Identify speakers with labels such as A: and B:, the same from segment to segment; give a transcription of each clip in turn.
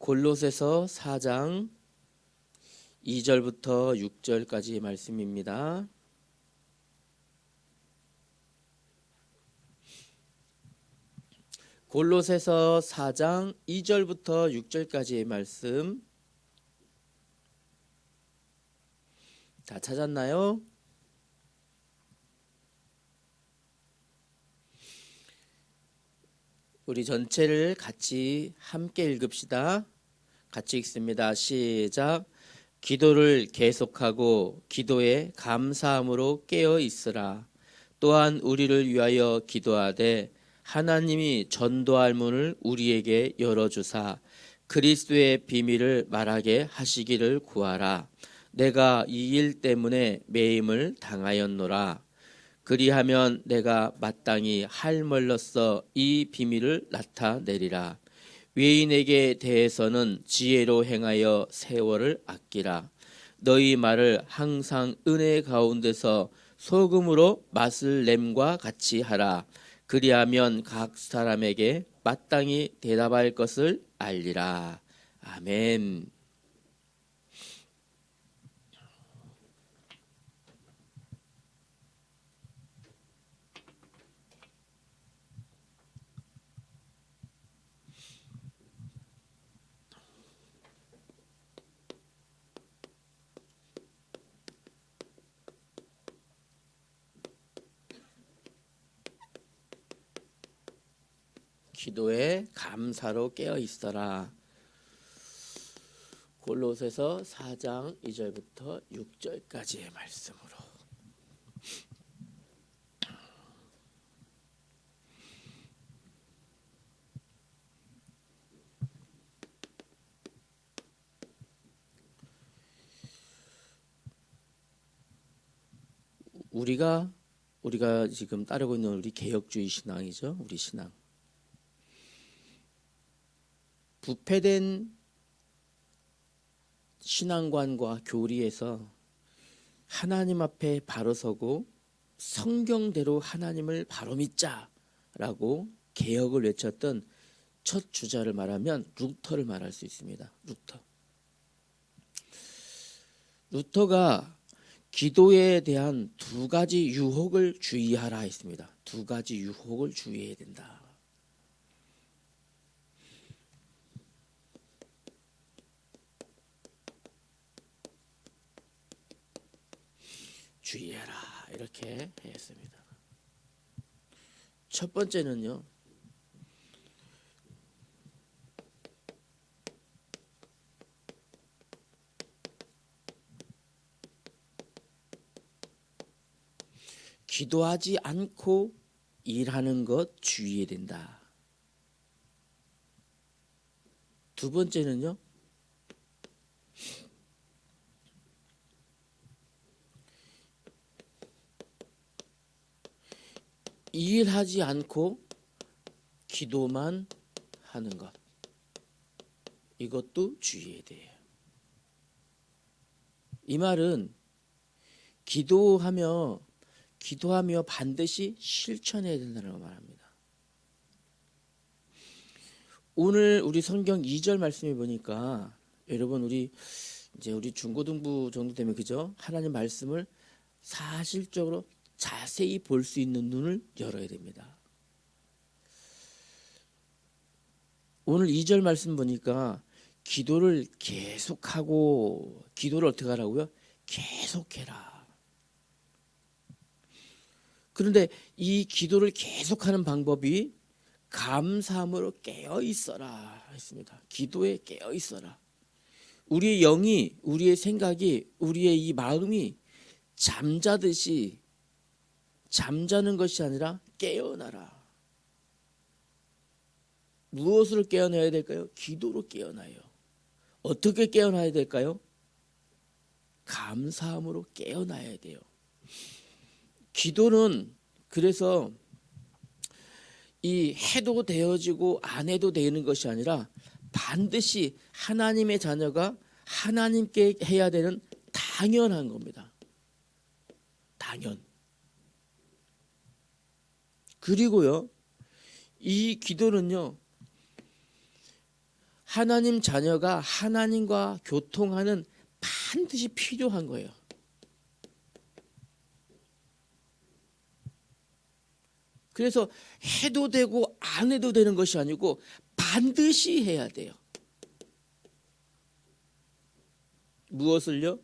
A: 골로새서 4장 2절부터 6절까지의 말씀입니다. 골로새서 4장 2절부터 6절까지의 말씀 다 찾았나요? 우리 전체를 같이 함께 읽읍시다. 같이 읽습니다. 시작. 기도를 계속하고 기도에 감사함으로 깨어 있으라. 또한 우리를 위하여 기도하되 하나님이 전도할 문을 우리에게 열어주사 그리스도의 비밀을 말하게 하시기를 구하라. 내가 이 일 때문에 매임을 당하였노라. 그리하면 내가 마땅히 할멀로써 이 비밀을 나타내리라. 외인에게 대해서는 지혜로 행하여 세월을 아끼라. 너희 말을 항상 은혜 가운데서 소금으로 맛을 냄과 같이 하라. 그리하면 각 사람에게 마땅히 대답할 것을 알리라. 아멘. 기도에 감사로 깨어 있어라. 골로새서 4장 2절부터 6절까지의 말씀으로 우리가 지금 따르고 있는 우리 개혁주의 신앙이죠. 우리 신앙. 부패된 신앙관과 교리에서 하나님 앞에 바로 서고 성경대로 하나님을 바로 믿자라고 개혁을 외쳤던 첫 주자를 말하면 루터를 말할 수 있습니다. 루터가 기도에 대한 두 가지 유혹을 주의하라 했습니다. 두 가지 유혹을 주의해야 된다. 주의해라 이렇게 했습니다. 첫 번째는요, 기도하지 않고 일하는 것 주의해야 된다. 두 번째는요, 일하지 않고 기도만 하는 것, 이것도 주의해야 돼요. 이 말은 기도하며 반드시 실천해야 된다는 말합니다. 오늘 우리 성경 2절 말씀해 보니까 여러분 우리 중고등부 정도 되면 그죠? 하나님 말씀을 사실적으로 자세히 볼 수 있는 눈을 열어야 됩니다. 오늘 2절 말씀 보니까 기도를 계속하고, 기도를 어떻게 하라고요? 계속해라. 그런데 이 기도를 계속하는 방법이 감사함으로 깨어 있어라 했습니다. 기도에 깨어 있어라. 우리의 영이, 우리의 생각이, 우리의 이 마음이 잠자는 것이 아니라 깨어나라. 무엇으로 깨어나야 될까요? 기도로 깨어나요. 어떻게 깨어나야 될까요? 감사함으로 깨어나야 돼요. 기도는 그래서 이 해도 되어지고 안 해도 되는 것이 아니라 반드시 하나님의 자녀가 하나님께 해야 되는 당연한 겁니다. 당연. 그리고요, 이 기도는요, 하나님 자녀가 하나님과 교통하는 반드시 필요한 거예요. 그래서 해도 되고 안 해도 되는 것이 아니고 반드시 해야 돼요. 무엇을요?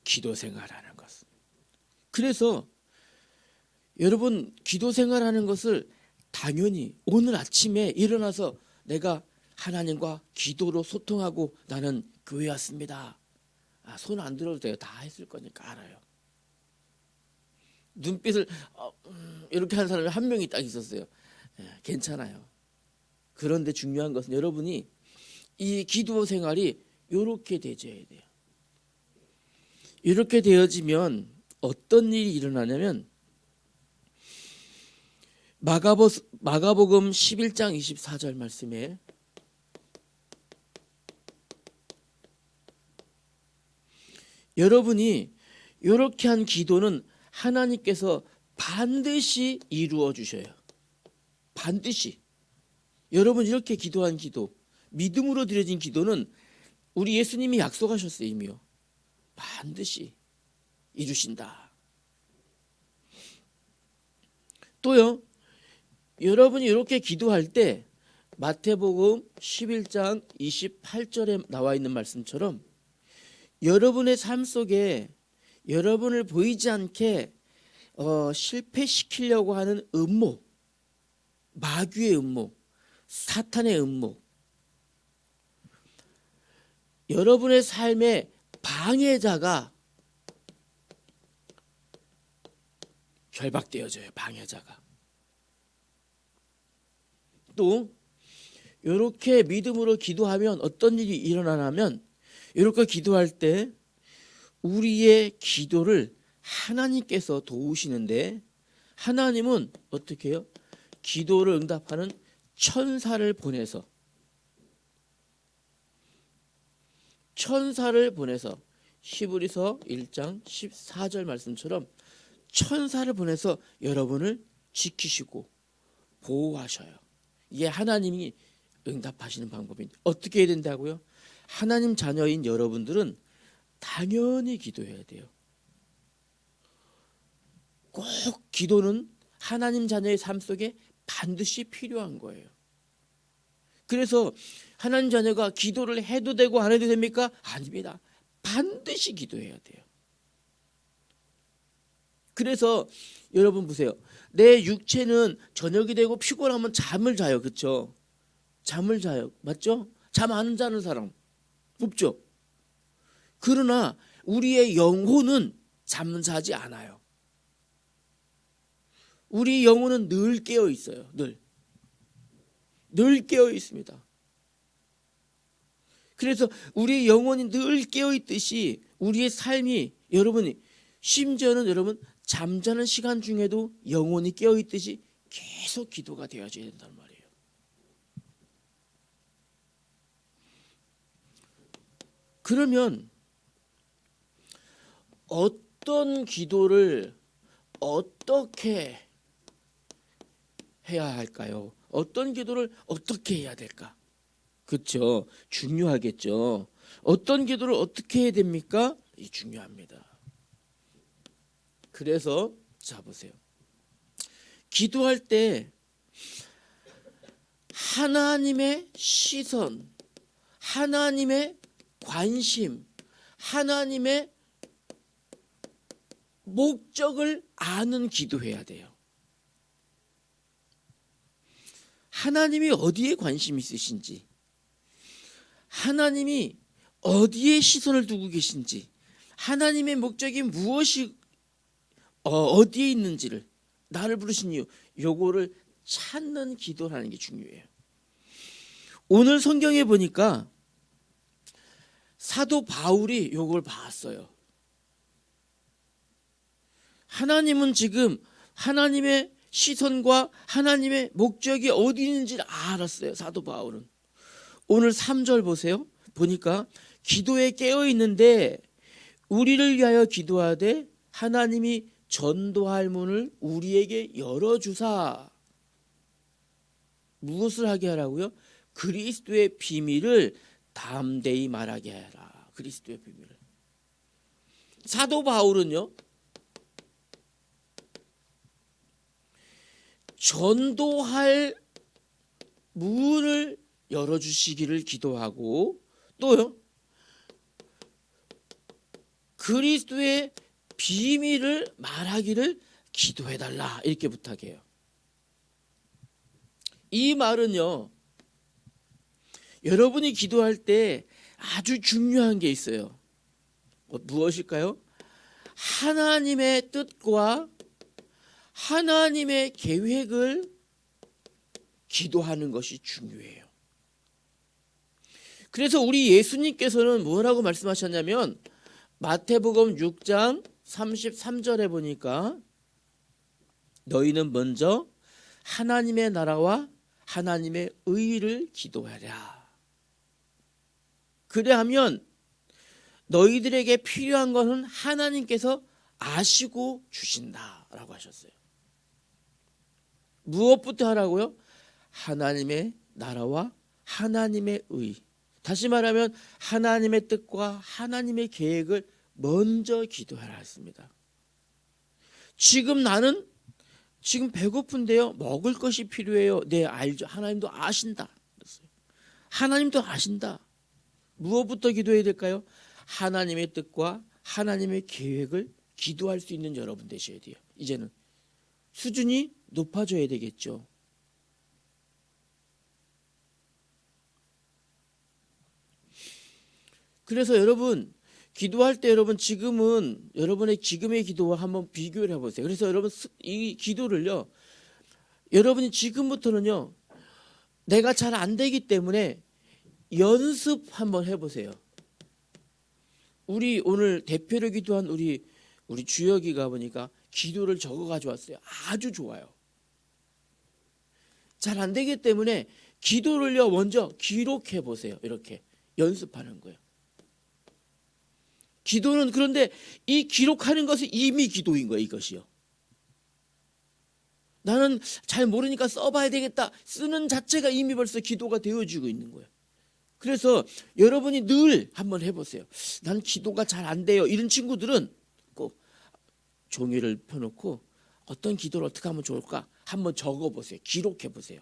A: 기도 생활하는 것을. 그래서 여러분 기도 생활하는 것을 당연히 오늘 아침에 일어나서 내가 하나님과 기도로 소통하고 나는 교회 왔습니다. 손 안 들어도 돼요. 다 했을 거니까 알아요. 눈빛을 이렇게 하는 사람이 한 명이 딱 있었어요. 괜찮아요. 그런데 중요한 것은 여러분이 이 기도 생활이 이렇게 되어야 돼요. 이렇게 되어지면 어떤 일이 일어나냐면 마가복음 11장 24절 말씀에 여러분이 이렇게 한 기도는 하나님께서 반드시 이루어 주셔요. 반드시. 여러분 이렇게 기도한 기도, 믿음으로 드려진 기도는 우리 예수님이 약속하셨어요. 이미요. 반드시 이루신다. 또요. 여러분이 이렇게 기도할 때 마태복음 11장 28절에 나와 있는 말씀처럼 여러분의 삶 속에 여러분을 보이지 않게 실패시키려고 하는 음모, 마귀의 음모, 사탄의 음모, 여러분의 삶의 방해자가 결박되어져요. 방해자가. 또 이렇게 믿음으로 기도하면 어떤 일이 일어나냐면 이렇게 기도할 때 우리의 기도를 하나님께서 도우시는데 하나님은 어떻게 해요? 기도를 응답하는 천사를 보내서 히브리서 1장 14절 말씀처럼 천사를 보내서 여러분을 지키시고 보호하셔요. 이게 하나님이 응답하시는 방법인데 어떻게 해야 된다고요? 하나님 자녀인 여러분들은 당연히 기도해야 돼요. 꼭 기도는 하나님 자녀의 삶 속에 반드시 필요한 거예요. 그래서 하나님 자녀가 기도를 해도 되고 안 해도 됩니까? 아닙니다. 반드시 기도해야 돼요. 그래서 여러분 보세요. 내 육체는 저녁이 되고 피곤하면 잠을 자요. 그렇죠? 잠을 자요. 맞죠? 잠 안 자는 사람 없죠? 그러나 우리의 영혼은 잠자지 않아요. 우리 영혼은 늘 깨어 있어요. 늘 깨어 있습니다. 그래서 우리 영혼이 늘 깨어 있듯이 우리의 삶이 여러분이 심지어는 여러분 잠자는 시간 중에도 영혼이 깨어 있듯이 계속 기도가 되어져야 된단 말이에요. 그러면 어떤 기도를 어떻게 해야 할까요? 어떤 기도를 어떻게 해야 될까? 그렇죠. 중요하겠죠. 어떤 기도를 어떻게 해야 됩니까? 이 중요합니다. 그래서 자 보세요. 기도할 때 하나님의 시선, 하나님의 관심, 하나님의 목적을 아는 기도해야 돼요. 하나님이 어디에 관심 있으신지, 하나님이 어디에 시선을 두고 계신지, 하나님의 목적이 무엇이 어디에 있는지를 나를 부르신 이유, 요거를 찾는 기도를 하는 게 중요해요. 오늘 성경에 보니까 사도 바울이 요걸 봤어요. 하나님은 지금 하나님의 시선과 하나님의 목적이 어디 있는지를 알았어요. 사도 바울은. 오늘 3절 보세요. 보니까 기도에 깨어 있는데 우리를 위하여 기도하되 하나님이 전도할 문을 우리에게 열어주사. 무엇을 하게 하라고요? 그리스도의 비밀을 담대히 말하게 하라. 그리스도의 비밀을. 사도 바울은요, 전도할 문을 열어주시기를 기도하고, 또요, 그리스도의 비밀을 말하기를 기도해달라, 이렇게 부탁해요. 이 말은요, 여러분이 기도할 때 아주 중요한 게 있어요. 무엇일까요? 하나님의 뜻과 하나님의 계획을 기도하는 것이 중요해요. 그래서 우리 예수님께서는 뭐라고 말씀하셨냐면, 마태복음 6장 33절에 보니까 너희는 먼저 하나님의 나라와 하나님의 의를 기도하라. 그래야하면 너희들에게 필요한 것은 하나님께서 아시고 주신다라고 하셨어요. 무엇부터 하라고요? 하나님의 나라와 하나님의 의. 다시 말하면 하나님의 뜻과 하나님의 계획을 먼저 기도하라 했습니다. 지금 나는 지금 배고픈데요, 먹을 것이 필요해요. 네, 알죠. 하나님도 아신다. 하나님도 아신다. 무엇부터 기도해야 될까요? 하나님의 뜻과 하나님의 계획을 기도할 수 있는 여러분 되셔야 돼요. 이제는 수준이 높아져야 되겠죠. 그래서 여러분 기도할 때 여러분 지금은 여러분의 지금의 기도와 한번 비교를 해보세요. 그래서 여러분 이 기도를요, 여러분이 지금부터는요, 내가 잘 안 되기 때문에 연습 한번 해보세요. 우리 오늘 대표로 기도한 우리 주혁이가 보니까 기도를 적어 가져왔어요. 아주 좋아요. 잘 안 되기 때문에 기도를요 먼저 기록해 보세요. 이렇게 연습하는 거예요. 기도는 그런데 이 기록하는 것은 이미 기도인 거예요. 이것이요. 나는 잘 모르니까 써봐야 되겠다. 쓰는 자체가 이미 벌써 기도가 되어지고 있는 거예요. 그래서 여러분이 늘 한번 해보세요. 난 기도가 잘 안 돼요. 이런 친구들은 꼭 종이를 펴놓고 어떤 기도를 어떻게 하면 좋을까 한번 적어보세요. 기록해보세요.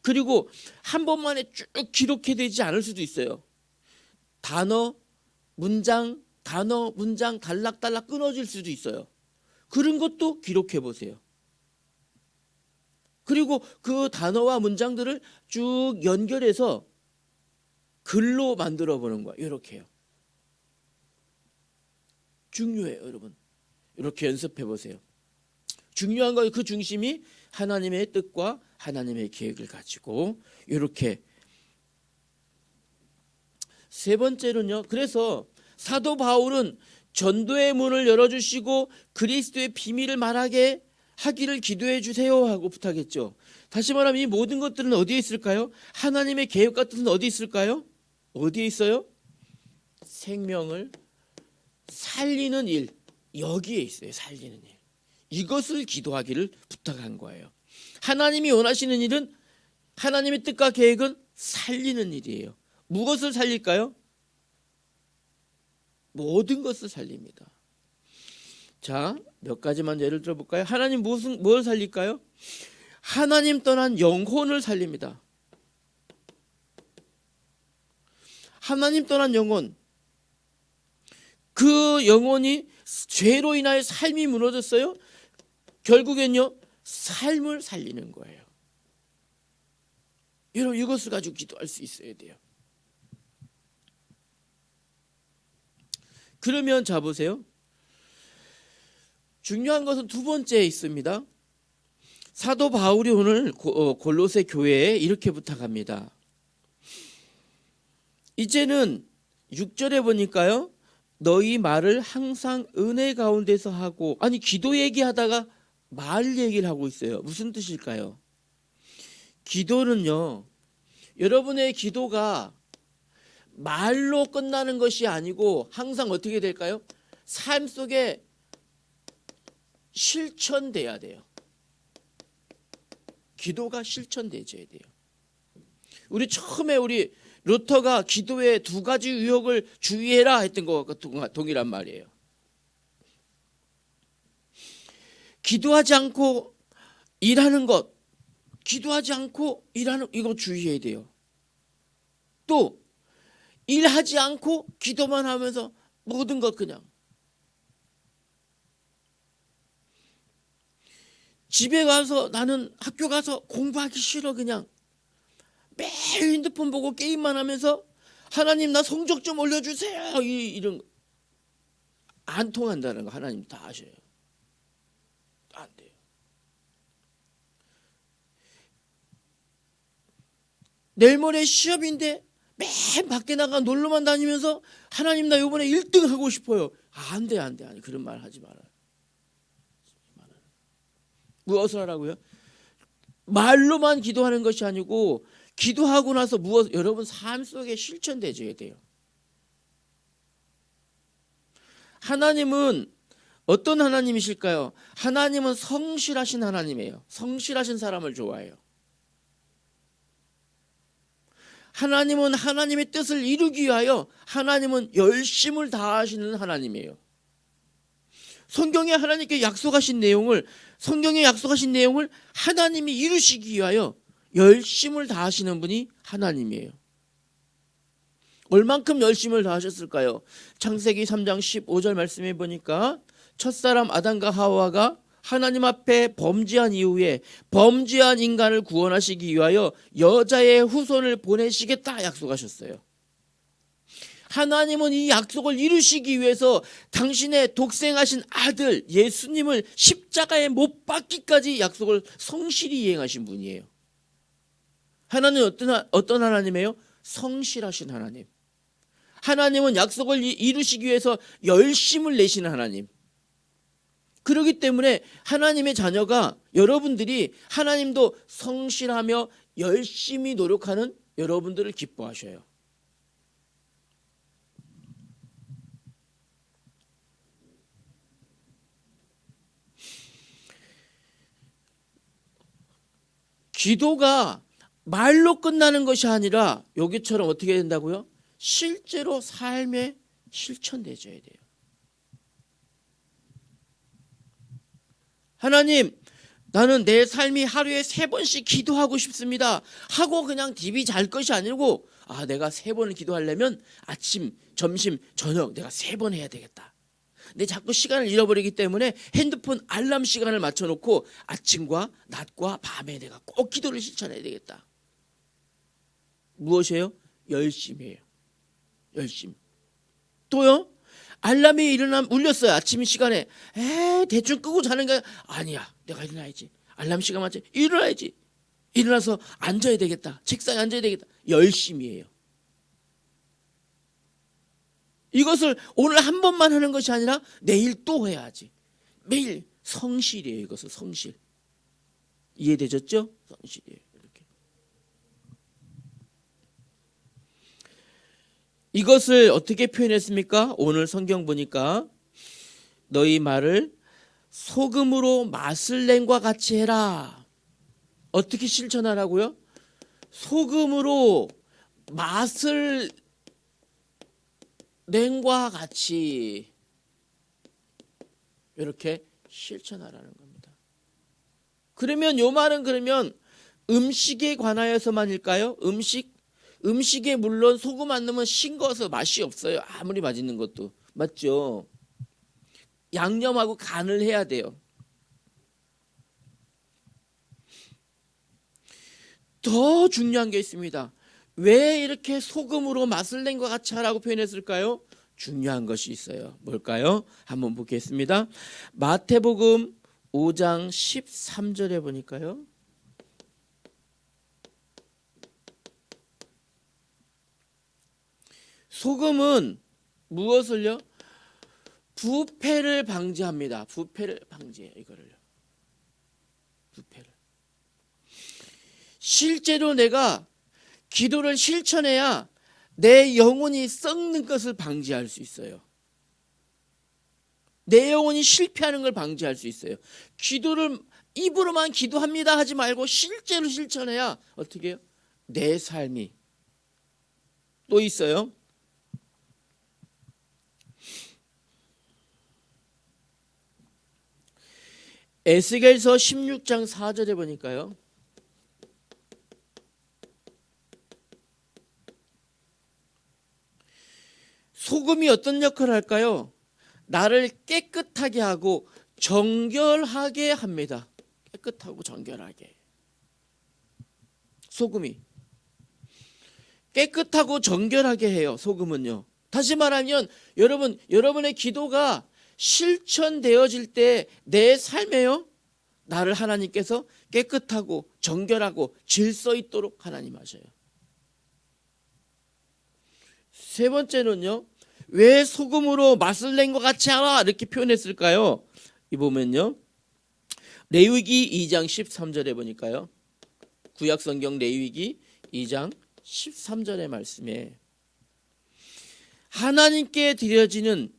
A: 그리고 한 번만에 쭉 기록해야 되지 않을 수도 있어요. 단어, 문장 달락달락 끊어질 수도 있어요. 그런 것도 기록해보세요. 그리고 그 단어와 문장들을 쭉 연결해서 글로 만들어 보는 거야. 이렇게요. 중요해요, 여러분. 이렇게 연습해 보세요. 중요한 건 그 중심이 하나님의 뜻과 하나님의 계획을 가지고 이렇게. 세 번째로는요. 그래서 사도 바울은 전도의 문을 열어주시고 그리스도의 비밀을 말하게 하기를 기도해 주세요 하고 부탁했죠. 다시 말하면 이 모든 것들은 어디에 있을까요? 하나님의 계획과 뜻은 어디 있을까요? 어디에 있어요? 생명을 살리는 일, 여기에 있어요. 살리는 일. 이것을 기도하기를 부탁한 거예요. 하나님이 원하시는 일은, 하나님의 뜻과 계획은 살리는 일이에요. 무엇을 살릴까요? 모든 것을 살립니다. 자, 몇 가지만 예를 들어볼까요? 하나님 뭘 살릴까요? 하나님 떠난 영혼을 살립니다. 하나님 떠난 영혼, 그 영혼이 죄로 인하여 삶이 무너졌어요. 결국엔요, 삶을 살리는 거예요. 여러분 이것을 가지고 기도할 수 있어야 돼요. 그러면 자 보세요. 중요한 것은 두 번째에 있습니다. 사도 바울이 오늘 골로새 교회에 이렇게 부탁합니다. 이제는 6절에 보니까요, 너희 말을 항상 은혜 가운데서 하고, 아니 기도 얘기하다가 말 얘기를 하고 있어요. 무슨 뜻일까요? 기도는요, 여러분의 기도가 말로 끝나는 것이 아니고 항상 어떻게 될까요? 삶 속에 실천돼야 돼요. 기도가 실천되어야 돼요. 우리 처음에 우리 루터가 기도에 두 가지 유혹을 주의해라 했던 것과 동일한 말이에요. 기도하지 않고 일하는 것, 기도하지 않고 일하는 이거 주의해야 돼요. 또 일하지 않고 기도만 하면서 모든 것 그냥 집에 가서 나는 학교 가서 공부하기 싫어 그냥 매일 핸드폰 보고 게임만 하면서 하나님 나 성적 좀 올려주세요 이런 거. 안 통한다는 거 하나님 다 아셔요. 안 돼요. 내일 모레 시험인데 맨 밖에 나가 놀러만 다니면서 하나님 나 이번에 1등 하고 싶어요. 안 돼. 그런 말 하지 말아요. 무엇을 하라고요? 말로만 기도하는 것이 아니고 기도하고 나서 여러분 삶 속에 실천되어야 돼요. 하나님은 어떤 하나님이실까요? 하나님은 성실하신 하나님이에요. 성실하신 사람을 좋아해요. 하나님은 하나님의 뜻을 이루기 위하여 하나님은 열심을 다하시는 하나님이에요. 성경에 하나님께 약속하신 내용을 하나님이 이루시기 위하여 열심을 다하시는 분이 하나님이에요. 얼만큼 열심을 다하셨을까요? 창세기 3장 15절 말씀해 보니까 첫사람 아담과 하와가 하나님 앞에 범죄한 이후에 범죄한 인간을 구원하시기 위하여 여자의 후손을 보내시겠다 약속하셨어요. 하나님은 이 약속을 이루시기 위해서 당신의 독생하신 아들 예수님을 십자가에 못 박기까지 약속을 성실히 이행하신 분이에요. 하나님은 어떤 하나님이에요? 성실하신 하나님. 하나님은 약속을 이루시기 위해서 열심을 내시는 하나님. 그렇기 때문에 하나님의 자녀가 여러분들이 하나님도 성실하며 열심히 노력하는 여러분들을 기뻐하셔요. 기도가 말로 끝나는 것이 아니라 여기처럼 어떻게 된다고요? 실제로 삶에 실천되어야 돼요. 하나님, 나는 내 삶이 하루에 3번씩 기도하고 싶습니다 하고 그냥 TV 잘 것이 아니고 내가 3번을 기도하려면 아침, 점심, 저녁 내가 3번 해야 되겠다. 내 자꾸 시간을 잃어버리기 때문에 핸드폰 알람 시간을 맞춰놓고 아침과 낮과 밤에 내가 꼭 기도를 실천해야 되겠다. 무엇이에요? 열심이에요. 열심. 또요? 알람이 울렸어요. 아침 시간에. 대충 끄고 자는 게 아니야. 내가 일어나야지. 알람 시간 맞춰 일어나야지. 일어나서 앉아야 되겠다. 책상에 앉아야 되겠다. 열심이에요. 이것을 오늘 한 번만 하는 것이 아니라 내일 또 해야지. 매일 성실이에요. 이것은 성실. 이해되셨죠? 성실이에요. 이렇게. 이것을 어떻게 표현했습니까? 오늘 성경 보니까 너희 말을 소금으로 맛을 낸과 같이 해라. 어떻게 실천하라고요? 소금으로 맛을 낸과 같이 이렇게 실천하라는 겁니다. 그러면 요 말은 그러면 음식에 관하여서만일까요? 음식에 물론 소금 안 넣으면 싱거워서 맛이 없어요. 아무리 맛있는 것도. 맞죠? 양념하고 간을 해야 돼요. 더 중요한 게 있습니다. 왜 이렇게 소금으로 맛을 낸 것 같이 하라고 표현했을까요? 중요한 것이 있어요. 뭘까요? 한번 보겠습니다. 마태복음 5장 13절에 보니까요. 소금은 무엇을요? 부패를 방지합니다. 부패를 방지해요. 이거를요. 부패를. 실제로 내가 기도를 실천해야 내 영혼이 썩는 것을 방지할 수 있어요. 내 영혼이 실패하는 걸 방지할 수 있어요. 기도를 입으로만 기도합니다 하지 말고 실제로 실천해야 어떻게 해요? 내 삶이. 또 있어요. 에스겔서 16장 4절에 보니까요. 소금이 어떤 역할을 할까요? 나를 깨끗하게 하고 정결하게 합니다. 깨끗하고 정결하게. 소금이 깨끗하고 정결하게 해요. 소금은요. 다시 말하면 여러분의 기도가 실천되어질 때 내 삶에요, 나를 하나님께서 깨끗하고 정결하고 질서 있도록 하나님 하셔요. 세 번째는요, 왜 소금으로 맛을 낸 것 같지 않아? 이렇게 표현했을까요? 이 보면요, 레위기 2장 13절에 보니까요, 구약성경 레위기 2장 13절의 말씀에 하나님께 드려지는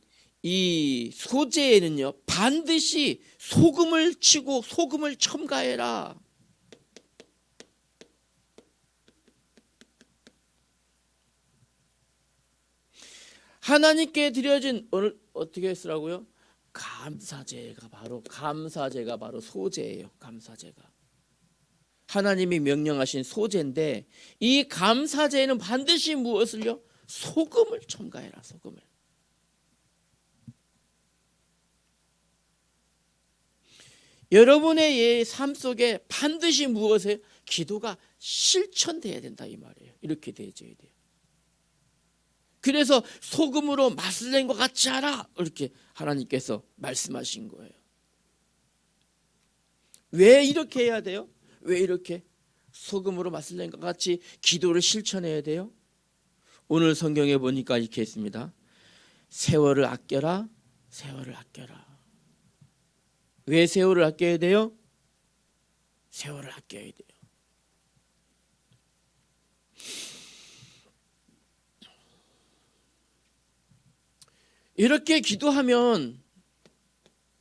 A: 이 소제에는요, 반드시 소금을 치고 소금을 첨가해라. 하나님께 드려진 오늘 어떻게 했으라고요? 감사제가 바로 소제예요. 감사제가 하나님이 명령하신 소제인데, 이 감사제에는 반드시 무엇을요? 소금을 첨가해라. 소금을. 여러분의 삶 속에 반드시 무엇에 기도가 실천돼야 된다 이 말이에요. 이렇게 되어져야 돼요. 그래서 소금으로 맛을 낸 것 같지 않아? 이렇게 하나님께서 말씀하신 거예요. 왜 이렇게 해야 돼요? 왜 이렇게 소금으로 맛을 낸 것 같이 기도를 실천해야 돼요? 오늘 성경에 보니까 이렇게 했습니다. 세월을 아껴라. 세월을 아껴라. 왜 세월을 아껴야 돼요? 세월을 아껴야 돼요. 이렇게 기도하면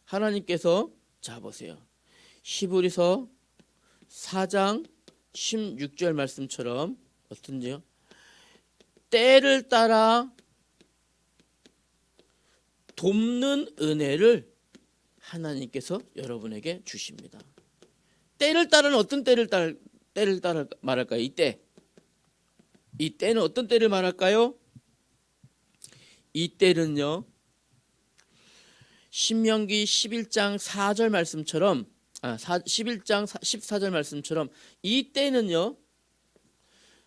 A: 하나님께서, 자 보세요, 히브리서 4장 16절 말씀처럼 어떤지요? 때를 따라 돕는 은혜를 하나님께서 여러분에게 주십니다. 때를 따라는 어떤 때를 따라 말할까요? 이 때는 어떤 때를 말할까요? 이 때는요, 신명기 11장 4절 말씀처럼 11장 14절 말씀처럼 이 때는요,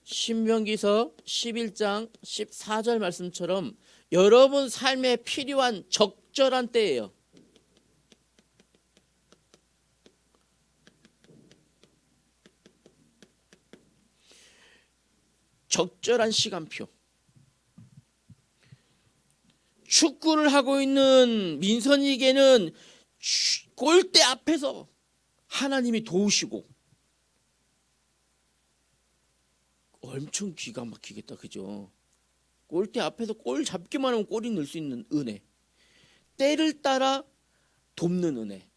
A: 신명기서 11장 14절 말씀처럼 여러분 삶에 필요한 적절한 때예요. 적절한 시간표. 축구를 하고 있는 민선이에게는 골대 앞에서 하나님이 도우시고, 엄청 기가 막히겠다, 그죠? 골대 앞에서 골 잡기만 하면 골이 넣을 수 있는 은혜. 때를 따라 돕는 은혜.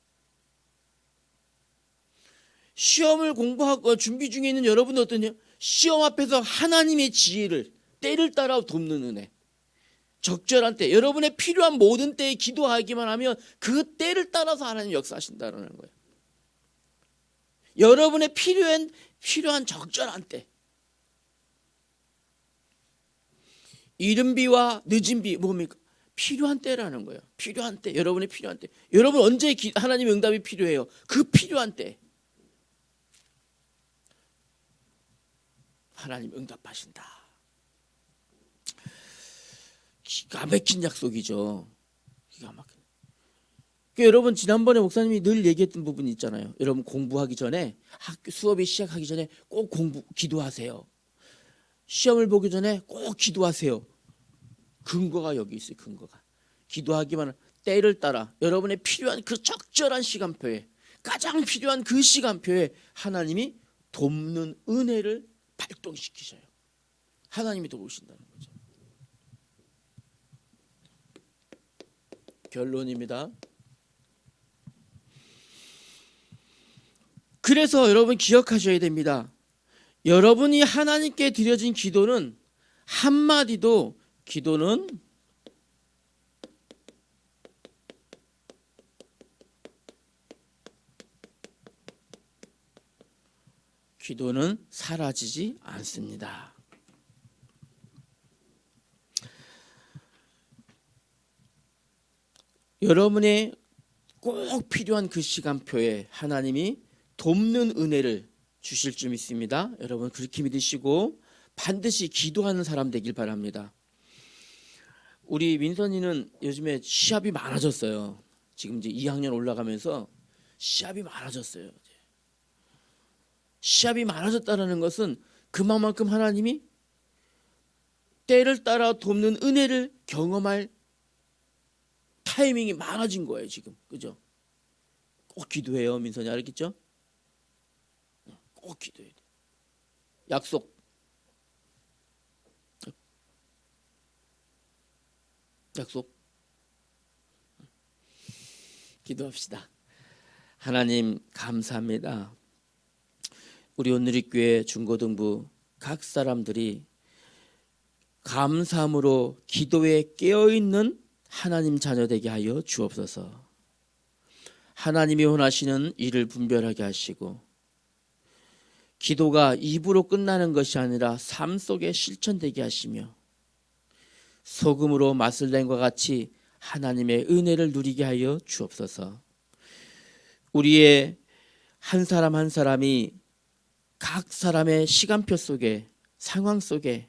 A: 시험을 공부하고 준비 중에 있는 여러분은 어떠냐? 시험 앞에서 하나님의 지혜를 때를 따라 돕는 은혜. 적절한 때, 여러분의 필요한 모든 때에 기도하기만 하면 그 때를 따라서 하나님 역사하신다는 거예요. 여러분의 필요한 적절한 때. 이른 비와 늦은 비 뭡니까? 필요한 때라는 거예요. 필요한 때, 여러분의 필요한 때. 여러분 언제 하나님의 응답이 필요해요? 그 필요한 때 하나님 응답하신다. 기가 막힌 약속이죠. 기가 막힌. 여러분 지난번에 목사님이 늘 얘기했던 부분이 있잖아요. 여러분 공부하기 전에, 학교 수업이 시작하기 전에 꼭 기도하세요. 시험을 보기 전에 꼭 기도하세요. 근거가 여기 있어요. 근거가. 기도하기만 때를 따라 여러분의 필요한 그 적절한 시간표에, 가장 필요한 그 시간표에 하나님이 돕는 은혜를 발동시키셔요. 하나님이 도우신다는 거죠. 결론입니다. 그래서 여러분 기억하셔야 됩니다. 여러분이 하나님께 드려진 기도는 한마디도 기도는 사라지지 않습니다. 여러분의 꼭 필요한 그 시간표에 하나님이 돕는 은혜를 주실 줄 믿습니다. 여러분 그렇게 믿으시고 반드시 기도하는 사람 되길 바랍니다. 우리 민선이는 요즘에 시합이 많아졌어요. 지금 이제 2학년 올라가면서 시합이 많아졌어요. 시합이 많아졌다는 것은 그만큼 하나님이 때를 따라 돕는 은혜를 경험할 타이밍이 많아진 거예요 지금. 그죠? 꼭 기도해요. 민선이 알겠죠? 꼭 기도해야 돼. 약속. 기도합시다. 하나님 감사합니다. 우리 온누리교회 중고등부 각 사람들이 감사함으로 기도에 깨어있는 하나님 자녀 되게 하여 주옵소서. 하나님이 원하시는 일을 분별하게 하시고 기도가 입으로 끝나는 것이 아니라 삶 속에 실천되게 하시며 소금으로 맛을 낸 것 같이 하나님의 은혜를 누리게 하여 주옵소서. 우리의 한 사람 한 사람이 각 사람의 시간표 속에 상황 속에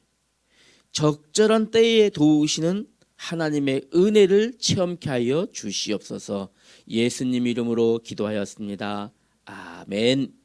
A: 적절한 때에 도우시는 하나님의 은혜를 체험케 하여 주시옵소서. 예수님 이름으로 기도하였습니다. 아멘.